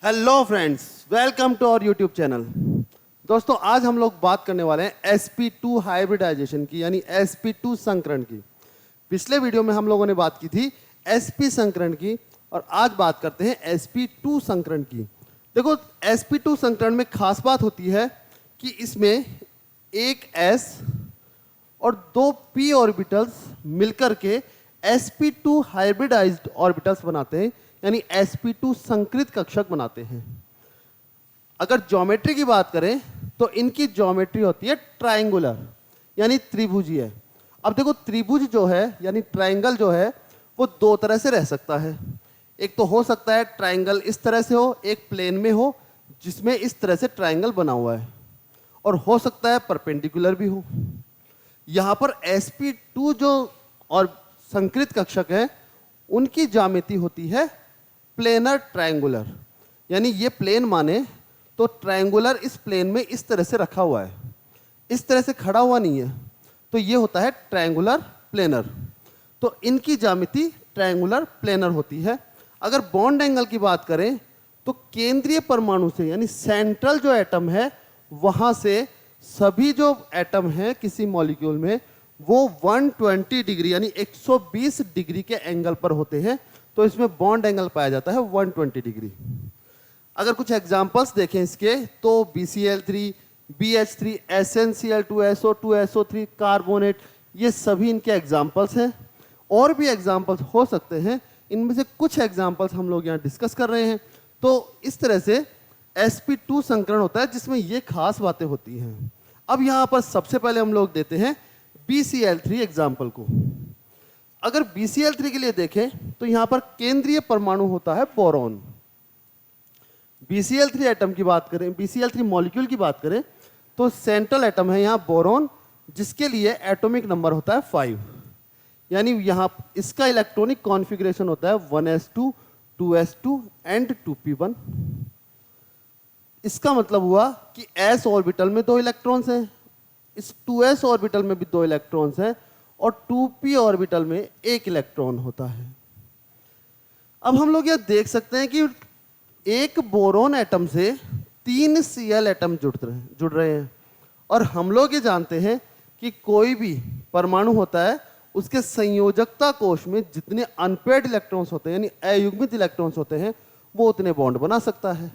Hello friends, welcome to our YouTube channel. दोस्तों, आज हम लोग बात करने वाले हैं sp2 हाइब्रिडाइजेशन की, यानी sp2 संकरण की। पिछले वीडियो में हम लोगों ने बात की थी sp संकरण की, और आज बात करते हैं sp2 संकरण की। देखो, sp2 संकरण में खास बात होती है कि इसमें एक s और दो p ऑर्बिटल्स मिलकर के sp2 हाइब्रिडाइज्ड ऑर्बिटल्स बनाते हैं, यानी sp2 संकृत कक्षक बनाते हैं। अगर ज्योमेट्री की बात करें तो इनकी ज्योमेट्री होती है ट्रायंगुलर, यानी त्रिभुजीय। अब देखो, त्रिभुज जो है यानी ट्रायंगल जो है वो दो तरह से रह सकता है। एक तो हो सकता है ट्रायंगल इस तरह से हो, एक प्लेन में हो जिसमें इस तरह से ट्रायंगल बना हुआ है, और हो सकता है परपेंडिकुलर भी हो। यहाँ पर sp2 जो और संकृत कक्षक है उनकी ज्यामिति होती है प्लेनर ट्रायंगुलर, यानी ये प्लेन माने तो ट्रायंगुलर इस प्लेन में इस तरह से रखा हुआ है, इस तरह से खड़ा हुआ नहीं है, तो ये होता है ट्रायंगुलर प्लेनर। तो इनकी ज्यामिति ट्रायंगुलर प्लेनर होती है। अगर बॉन्ड एंगल की बात करें तो केंद्रीय परमाणु से, यानी सेंट्रल जो एटम है वहां से सभी जो एटम हैं किसी मॉलिक्यूल में वो 120 डिग्री यानी 120 डिग्री के एंगल पर होते हैं, तो इसमें बॉन्ड एंगल पाया जाता है 120 डिग्री। अगर कुछ एग्जांपल्स देखें इसके तो BCl3, BH3, SnCl2, SO2, SO3, carbonate, ये सभी इनके एग्जांपल्स हैं। और भी एग्जांपल्स हो सकते हैं, इनमें से कुछ एग्जांपल्स हम लोग यहाँ डिस्कस कर रहे हैं। तो इस तरह से sp2 संकरण होता है जिसमें ये खास बातें होती हैं। अब यहाँ पर सबसे पहले हम लोग देते हैं BCl3 एग्जाम्पल को। अगर BCl3 के लिए देखें तो यहां पर केंद्रीय परमाणु होता है बोरॉन। BCl3 एटम की बात करें, BCl3 मॉलिक्यूल की बात करें तो सेंट्रल एटम है यहां बोरॉन, जिसके लिए एटॉमिक नंबर होता है 5, यानी यहां इसका इलेक्ट्रॉनिक कॉन्फ़िगरेशन होता है 1s2, 2s2 एंड 2p1। इसका मतलब हुआ कि s ऑर्बिटल में 2 इलेक्ट्रॉन्स हैं, इस 2s ऑर्बिटल में भी 2 इलेक्ट्रॉन्स हैं, और 2p ऑर्बिटल में 1 इलेक्ट्रॉन होता है। अब हम लोग यह देख सकते हैं कि एक बोरॉन एटम से 3 Cl एटम जुड़ रहे हैं, और हम लोग ये जानते हैं कि कोई भी परमाणु होता है उसके संयोजकता कोश में जितने अनपेयर्ड इलेक्ट्रॉन्स होते हैं यानी अयुग्मित इलेक्ट्रॉन्स होते हैं वो उतने बॉन्ड बना सकता है।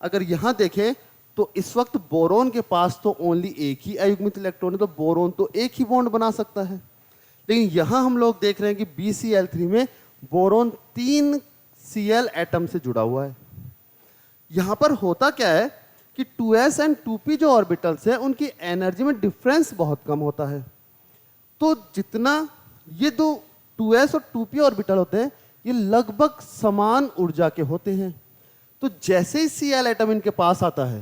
अगर यहाँ देखें तो इस वक्त बोरॉन के पास तो ओनली एक ही अयुग्मित इलेक्ट्रॉन है, तो बोरॉन तो एक ही बॉन्ड बना सकता है। लेकिन यहाँ हम लोग देख रहे हैं कि BCl3 में बोरॉन 3 Cl एटम से जुड़ा हुआ है। यहाँ पर होता क्या है कि 2s एंड 2p जो ऑर्बिटल्स हैं उनकी एनर्जी में डिफरेंस बहुत कम होता है। तो जितना ये दो 2s और 2p ऑर्बिटल होते हैं ये लगभग समान ऊर्जा के होते हैं। तो जैसे ही Cl एटम इनके पास आता है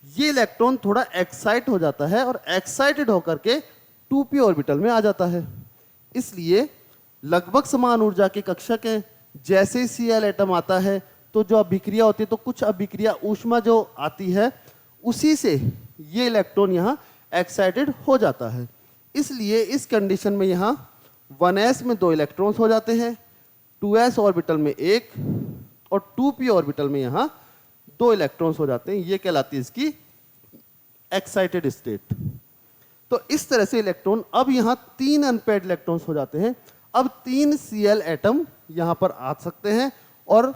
ये इलेक्ट्रॉन थोड़ा एक्साइट हो जाता है और एक्साइटेड होकर के 2p ऑर्बिटल में आ जाता है। इसलिए लगभग समान ऊर्जा के कक्षक हैं। जैसे ही Cl एटम आता है तो जो अभिक्रिया होती है, तो कुछ अभिक्रिया ऊष्मा जो आती है उसी से ये इलेक्ट्रॉन यहाँ एक्साइटेड हो जाता है। इसलिए इस कंडीशन में यहाँ 1s में 2 इलेक्ट्रॉन्स हो जाते हैं, 2s ऑर्बिटल में 1 और 2p ऑर्बिटल में यहाँ 2 इलेक्ट्रॉन्स हो जाते हैं। ये कहलाती है इसकी एक्साइटेड स्टेट। तो इस तरह से इलेक्ट्रॉन, अब यहाँ 3 अनपेयर्ड इलेक्ट्रॉन्स हो जाते हैं। अब 3 Cl एटम यहाँ पर आ सकते हैं और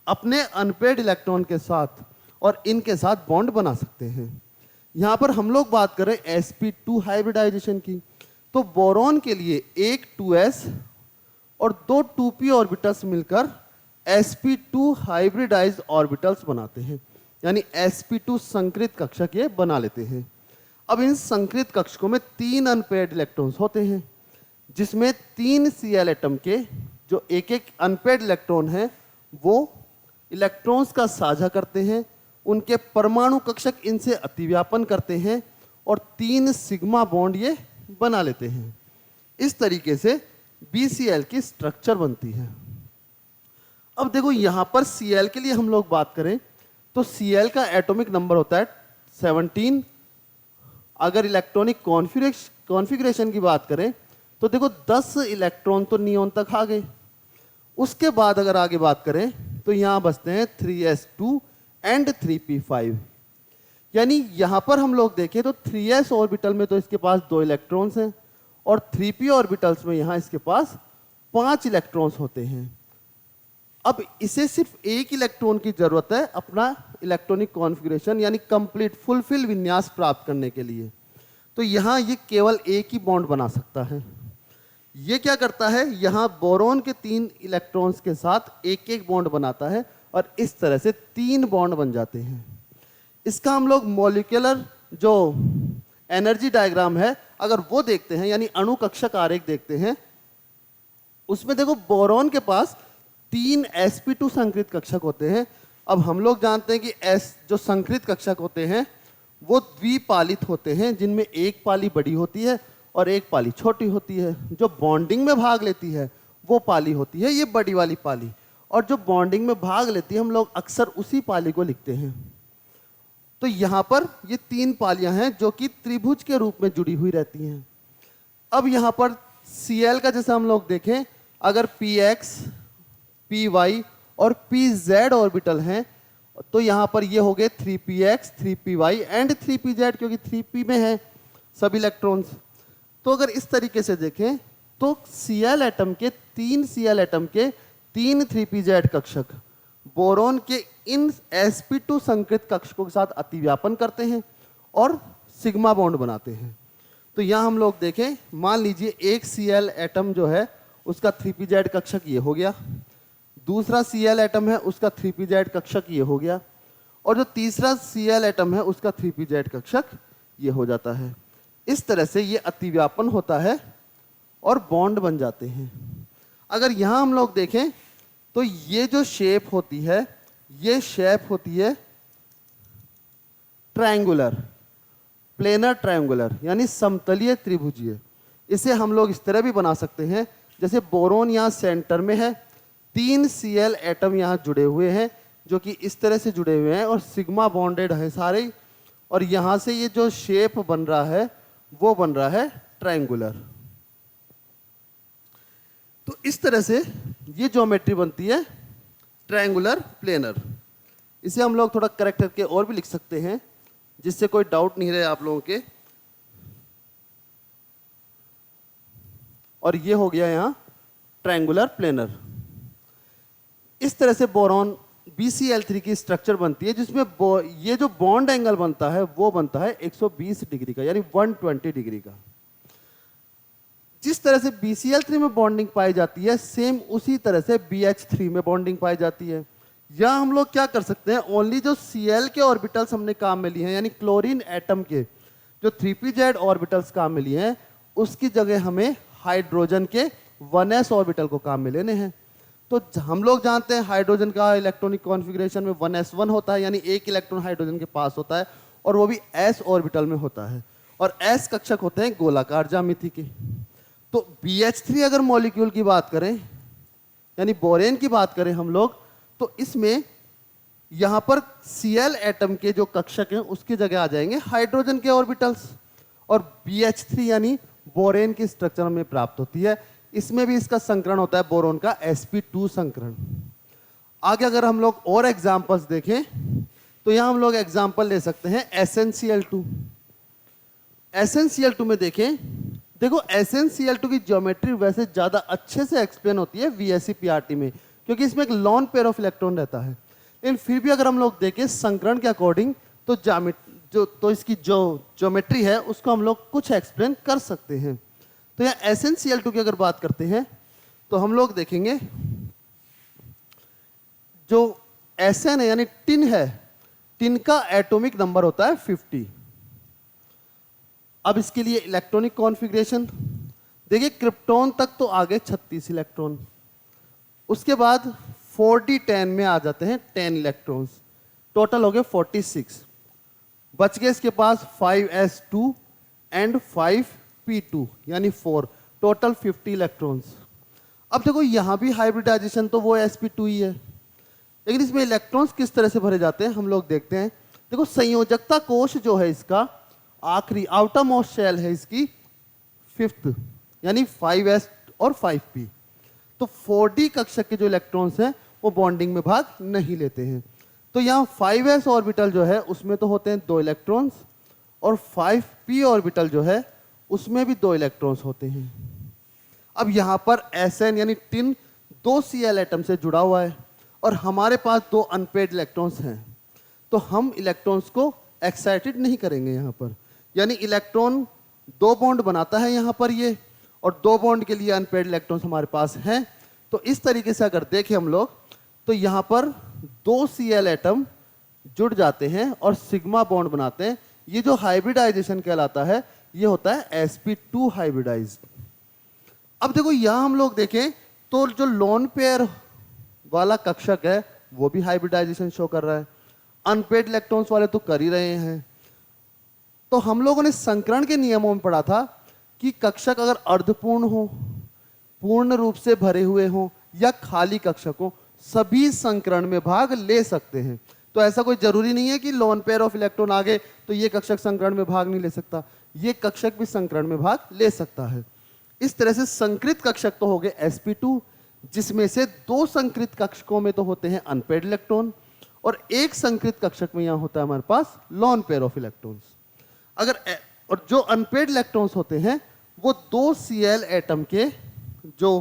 अपने अनपेयर्ड इलेक्ट्रॉन के साथ और इनके साथ बॉन्ड बना सकते हैं। यहाँ पर हम लोग बात करें sp2 हाइब्रिडाइजेशन की, तो बोरॉन के लिए एक 2s और 2 2p ऑर्बिटल्स मिलकर sp2 हाइब्रिडाइज्ड ऑर्बिटल्स बनाते हैं, यानी sp2 संकृत कक्षक ये बना लेते हैं। अब इन संकृत कक्षकों में 3 अनपेयर्ड इलेक्ट्रॉन्स होते हैं, जिसमें 3 Cl एटम के जो एक एक अनपेयर्ड इलेक्ट्रॉन है वो इलेक्ट्रॉन्स का साझा करते हैं, उनके परमाणु कक्षक इनसे अतिव्यापन करते हैं और 3 सिग्मा बॉन्ड ये बना लेते हैं। इस तरीके से BCl की स्ट्रक्चर बनती है। अब देखो, यहाँ पर Cl के लिए हम लोग बात करें तो Cl का एटॉमिक नंबर होता है 17। अगर इलेक्ट्रॉनिक कॉन्फ़िगरेशन की बात करें तो देखो 10 इलेक्ट्रॉन तो नियोन तक आ गए। उसके बाद अगर आगे बात करें तो तो यहाँ बचते हैं 3s2 एंड 3p5। यानी यहाँ पर हम लोग देखें तो 3s ऑर्बिटल में तो इसके पास 2 इलेक्ट्रॉन्स हैं और 3p ऑर्बिटल्स में यहाँ इसके पास 5 इलेक्ट्रॉन्स होते हैं। अब इसे सिर्फ एक इलेक्ट्रॉन की जरूरत है अपना इलेक्ट्रॉनिक कॉन्फ़िगरेशन यानी कंप्लीट फुलफिल विन्यास प्राप्त करने के लिए। तो यहाँ ये केवल एक ही बॉन्ड बना सकता है। ये क्या करता है, यहाँ बोरॉन के 3 इलेक्ट्रॉन्स के साथ एक एक बॉन्ड बनाता है और इस तरह से 3 बॉन्ड बन जाते हैं। इसका हम लोग मॉलिक्यूलर जो एनर्जी डायग्राम है अगर वो देखते हैं यानी अणु कक्षक आरेख देखते हैं, उसमें देखो बोरॉन के पास 3 sp2 संकृत कक्षक होते हैं। अब हम लोग जानते हैं कि जो संकृत कक्षक होते हैं वो द्विपालित होते हैं, जिनमें एक पाली बड़ी होती है और एक पाली छोटी होती है। जो बॉन्डिंग में भाग लेती है वो पाली होती है ये बड़ी वाली पाली, और जो बॉन्डिंग में भाग लेती है हम लोग अक्सर उसी पाली को लिखते हैं। तो यहाँ पर ये 3 पालियां हैं जो कि त्रिभुज के रूप में जुड़ी हुई रहती हैं। अब यहाँ पर Cl का जैसे हम लोग देखें, अगर px, py और pz ऑर्बिटल हैं तो यहाँ पर ये हो गए 3px, 3py एंड 3pz, क्योंकि 3p में है सभी इलेक्ट्रॉन्स। तो अगर इस तरीके से देखें तो Cl एटम के 3 Cl एटम के 3 3pz कक्षक बोरॉन के इन sp2 संकृत कक्षकों के साथ अतिव्यापन करते हैं और सिग्मा बॉन्ड बनाते हैं। तो यहाँ हम लोग देखें, मान लीजिए एक Cl एटम जो है उसका 3pz कक्षक ये हो गया, दूसरा Cl एटम है उसका 3pz कक्षक ये हो गया, और जो तीसरा Cl एटम है उसका 3pz कक्षक ये हो जाता है। इस तरह से ये अतिव्यापन होता है और बॉन्ड बन जाते हैं। अगर यहाँ हम लोग देखें तो ये जो शेप होती है ये शेप होती है ट्रायंगुलर, प्लेनर ट्रायंगुलर यानी समतलीय त्रिभुजीय। इसे हम लोग इस तरह भी बना सकते हैं, जैसे बोरॉन यहाँ सेंटर में है, 3 Cl एटम यहाँ जुड़े हुए हैं जो कि इस तरह से जुड़े हुए हैं और सिग्मा बॉन्डेड है सारे, और यहाँ से ये जो शेप बन रहा है वो बन रहा है ट्रायंगुलर। तो इस तरह से ये ज्योमेट्री बनती है ट्रायंगुलर प्लेनर। इसे हम लोग थोड़ा करेक्ट करके और भी लिख सकते हैं जिससे कोई डाउट नहीं रहे आप लोगों के। और ये हो गया यहाँ ट्रायंगुलर प्लेनर। इस तरह से बोरॉन BCl3 की स्ट्रक्चर बनती है जिसमें ये जो बॉन्ड एंगल बनता है वो बनता है 120 डिग्री का यानी 120 डिग्री का। जिस तरह से BCl3 में बॉन्डिंग पाई जाती है सेम उसी तरह से BH3 में बॉन्डिंग पाई जाती है। या हम लोग क्या कर सकते हैं, ओनली जो Cl के ऑर्बिटल्स हमने काम में लिए हैं यानी क्लोरीन एटम के जो 3pz ऑर्बिटल्स काम में लिए हैं उसकी जगह हमें हाइड्रोजन के 1s ऑर्बिटल को काम में लेने हैं। तो हम लोग जानते हैं हाइड्रोजन का इलेक्ट्रॉनिक कॉन्फ़िगरेशन में 1s1 होता है, यानी एक इलेक्ट्रॉन हाइड्रोजन के पास होता है और वो भी s ऑर्बिटल में होता है, और s कक्षक होते हैं गोलाकार ज्यामिति के। तो BH3 अगर मॉलिक्यूल की बात करें यानी बोरेन की बात करें हम लोग, तो इसमें यहाँ पर Cl एटम के जो कक्षक हैं उसकी जगह आ जाएंगे हाइड्रोजन के ऑर्बिटल्स, और BH3 यानी बोरेन की स्ट्रक्चर हमें प्राप्त होती है। इसमें भी इसका संकरण होता है बोरॉन का sp2 संकरण। आगे अगर हम लोग और एग्जांपल्स देखें तो यहां हम लोग एग्जांपल ले सकते हैं SnCl2। SnCl2 में देखें, देखो SnCl2 की ज्योमेट्री वैसे ज्यादा अच्छे से एक्सप्लेन होती है VSE PRT में क्योंकि इसमें एक लॉन पेयर ऑफ इलेक्ट्रॉन रहता है। लेकिन फिर भी अगर हम लोग देखें संकरण के अकॉर्डिंग तो इसकी जो ज्योमेट्री है उसको हम लोग कुछ एक्सप्लेन कर सकते हैं। तो यहाँ SnCl2 की अगर बात करते हैं तो हम लोग देखेंगे जो Sn है यानी टिन है, टिन का एटॉमिक नंबर होता है 50। अब इसके लिए इलेक्ट्रॉनिक कॉन्फ़िगरेशन देखिए, क्रिप्टॉन तक तो आगे 36 इलेक्ट्रॉन, उसके बाद 4d10 में आ जाते हैं 10 इलेक्ट्रॉन्स, टोटल हो गए 46। बच गए इसके पास 5s2 एंड 5p2 यानी 4, टोटल 50 इलेक्ट्रॉन्स। अब देखो यहां भी हाइब्रिडाइजेशन तो वो sp2 ही है, लेकिन इसमें इलेक्ट्रॉन्स किस तरह से भरे जाते हैं हम लोग देखते हैं। देखो संयोजकता कोश जो है इसका आखिरी आउटर मोस्ट शेल है इसकी 5th यानी 5s और 5p। तो 4d कक्षक के जो इलेक्ट्रॉन्स हैं वो बॉन्डिंग में भाग नहीं लेते हैं। तो यहाँ 5s ऑर्बिटल जो है उसमें तो होते हैं 2 इलेक्ट्रॉन्स, और 5p ऑर्बिटल जो है उसमें भी 2 इलेक्ट्रॉन्स होते हैं। अब यहाँ पर Sn यानी टिन 2 Cl एटम से जुड़ा हुआ है और हमारे पास 2 अनपेड इलेक्ट्रॉन्स हैं, तो हम इलेक्ट्रॉन्स को एक्साइटेड नहीं करेंगे यहाँ पर, यानी इलेक्ट्रॉन 2 बॉन्ड बनाता है यहाँ पर ये, और 2 बॉन्ड के लिए अनपेड इलेक्ट्रॉन्स हमारे पास हैं। तो इस तरीके से अगर देखें हम लोग तो यहाँ पर 2 Cl एटम जुड़ जाते हैं और सिग्मा बॉन्ड बनाते हैं। ये जो हाइब्रिडाइजेशन कहलाता है ये होता है sp2 हाइब्रिडाइज्ड। अब देखो यहाँ हम लोग देखें तो जो लोन पेयर वाला कक्षक है वो भी हाइब्रिडाइजेशन शो कर रहा है, अनपेड इलेक्ट्रॉन्स वाले तो कर ही रहे हैं। तो हम लोगों ने संकरण के नियमों में पढ़ा था कि कक्षक अगर अर्धपूर्ण हो, पूर्ण रूप से भरे हुए हो या खाली कक्षक हो, सभी संकरण में भाग ले सकते हैं। तो ऐसा कोई जरूरी नहीं है कि लोन पेयर ऑफ इलेक्ट्रॉन आ गए तो ये कक्षक संकरण में भाग नहीं ले सकता, ये कक्षक भी संकरण में भाग ले सकता है। इस तरह से संकृत कक्षक तो हो गए sp2, जिसमें से 2 संकृत कक्षकों में तो होते हैं अनपेड इलेक्ट्रॉन और 1 संकृत कक्षक में यहाँ होता है हमारे पास लोन पेयर ऑफ इलेक्ट्रॉन्स। और जो अनपेड इलेक्ट्रॉन्स होते हैं वो 2 Cl एटम के जो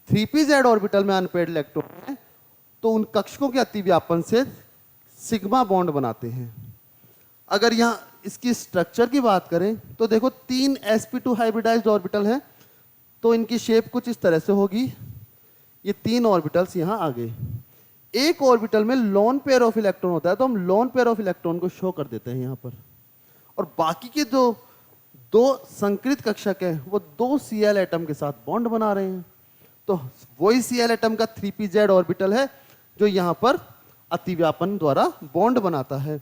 3pz ऑर्बिटल में अनपेड इलेक्ट्रॉन है, तो उन कक्षकों के अतिव्यापन से सिग्मा बॉन्ड बनाते हैं। अगर यहाँ इसकी स्ट्रक्चर की बात करें तो देखो 3 sp2 हाइब्रिडाइज्ड ऑर्बिटल है, तो इनकी शेप कुछ इस तरह से होगी। ये 3 ऑर्बिटल्स यहाँ आ गए। एक ऑर्बिटल में लोन पेयर ऑफ इलेक्ट्रॉन होता है, तो हम लोन पेयर ऑफ इलेक्ट्रॉन को शो कर देते हैं यहाँ पर, और बाकी के जो 2 संकृत कक्षक है वो 2 Cl एटम के साथ बॉन्ड बना रहे हैं। तो वही Cl एटम का 3pz ऑर्बिटल है जो यहाँ पर अतिव्यापन द्वारा बॉन्ड बनाता है।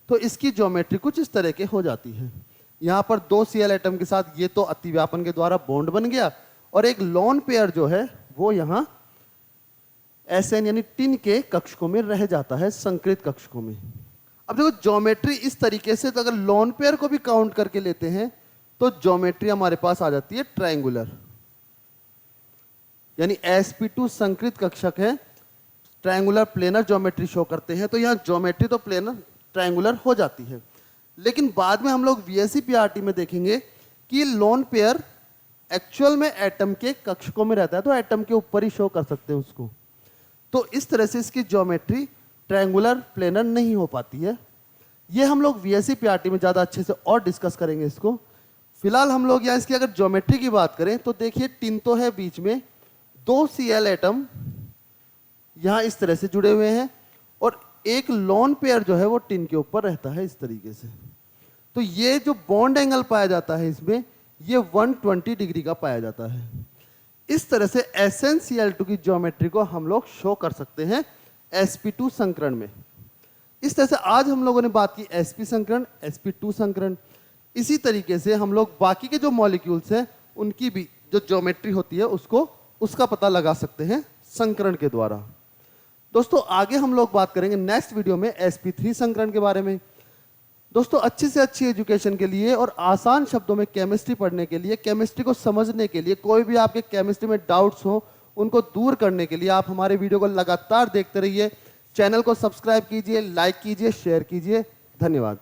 तो इसकी ज्योमेट्री कुछ इस तरह के हो जाती है। यहाँ पर 2 Cl एटम के साथ ये तो अतिव्यापन के द्वारा बॉन्ड बन गया, और एक लोन पेयर जो है वो यहाँ Sn यानी टिन के कक्षकों में रह जाता है, संकृत कक्षकों में। अब देखो ज्योमेट्री इस तरीके से, तो अगर लोन पेयर को भी काउंट करके लेते हैं तो ज्योमेट्री हमारे पास आ जाती है ट्रायंगुलर, यानी sp2 संकृत कक्षक है, ट्रायंगुलर प्लेनर ज्योमेट्री शो करते हैं। तो यहाँ ज्योमेट्री तो प्लेनर ट्रायंगुलर हो जाती है, लेकिन बाद में हम लोग VSE PRT में देखेंगे कि लोन पेयर एक्चुअल में एटम के कक्षकों में रहता है, तो एटम के ऊपर ही शो कर सकते हैं उसको। तो इस तरह से इसकी ज्योमेट्री ट्रायंगुलर प्लेनर नहीं हो पाती है। ये हम लोग VSE PRT में ज़्यादा अच्छे से और डिस्कस करेंगे इसको। फिलहाल हम लोग यहाँ इसकी अगर ज्योमेट्री की बात करें तो देखिए टिन तो है, बीच में 2 Cl एटम यहाँ इस तरह से जुड़े हुए हैं, और एक लोन पेयर जो है वो टिन के ऊपर रहता है इस तरीके से। तो ये जो बॉन्ड एंगल पाया जाता है इसमें, ये 120 डिग्री का पाया जाता है। इस तरह से SnCl2 की ज्योमेट्री को हम लोग शो कर सकते हैं sp2 संकरण में। इस तरह से आज हम लोगों ने बात की sp संकरण, sp2 संकरण। इसी तरीके से हम लोग बाकी के जो मॉलिक्यूल्स हैं उनकी भी जो ज्योमेट्री होती है उसका पता लगा सकते हैं संकरण के द्वारा। दोस्तों आगे हम लोग बात करेंगे नेक्स्ट वीडियो में sp3 संकरण के बारे में। दोस्तों अच्छी से अच्छी एजुकेशन के लिए और आसान शब्दों में केमिस्ट्री पढ़ने के लिए, केमिस्ट्री को समझने के लिए, कोई भी आपके केमिस्ट्री में डाउट्स हो उनको दूर करने के लिए आप हमारे वीडियो को लगातार देखते रहिए। चैनल को सब्सक्राइब कीजिए, लाइक कीजिए, शेयर कीजिए। धन्यवाद।